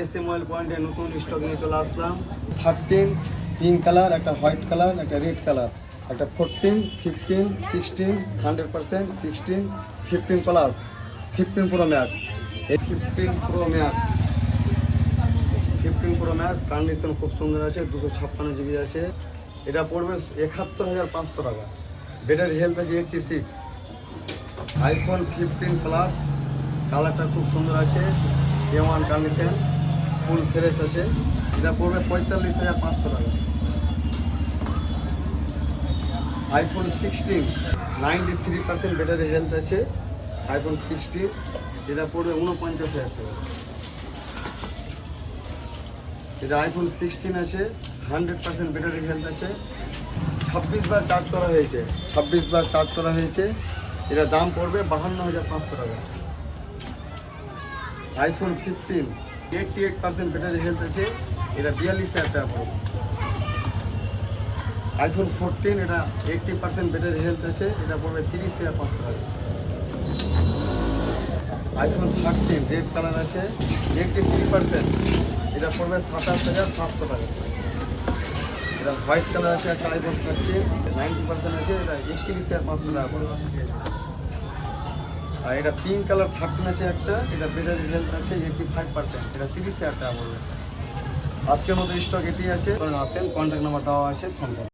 SM mobile পয়েন্টে নতুন stock নিয়ে চলে আসলাম। 13 পিঙ্ক কালার, একটা হোয়াইট কালার, একটা রেড কালার, একটা 14, 15, 16, 100%, 16, 15 plus, 15 pro max, 15 pro max, 15 pro max. Condition খুব সুন্দর আছে, 256 জিবি আছে। এটা পড়বে 71,500 টাকা। ব্যাটারি হেলথ আছে 86। আইফোন 15 প্লাস, কালারটা খুব সুন্দর আছে, A1 কন্ডিশন, ফুল ফ্রেশ আছে। এটা পড়বে 45,500 টাকা। আইফোন 16 93% ব্যাটারি হেলথ আছে। আইফোন 16 এটা পড়বে 49,000 টাকা। এটা আইফোন 16 আছে, 100% ব্যাটারি হেলথ আছে। 26 বার চার্জ করা হয়েছে, 26 বার চার্জ করা হয়েছে। এটা দাম পড়বে 52,500 টাকা। আইফোন 15 88% ব্যাটারি হেলথ আছে। এটা 42,000 টাকা পড়বে। আইফোন 14 এটা 80% ব্যাটারি হেলথ আছে। এটা পড়বে 30,500 টাকা। আইফোন 13 রেড কালার আছে, 83%, এটা পড়বে 27,700 টাকা। এটা হোয়াইট কালার আছে একটা আইফোন 13 90% আছে, এটা 31,500 টাকা পড়বে। আর এটা পিঙ্ক কালার 13 আছে একটা, এটা ব্যাটারি হেলথ আছে 85%, এটা 30,000 টাকা পড়বে। আজকের মতো স্টক এটি আছে, আসেন, কন্ট্যাক্ট নাম্বার দেওয়া আছে, ফোন করুন।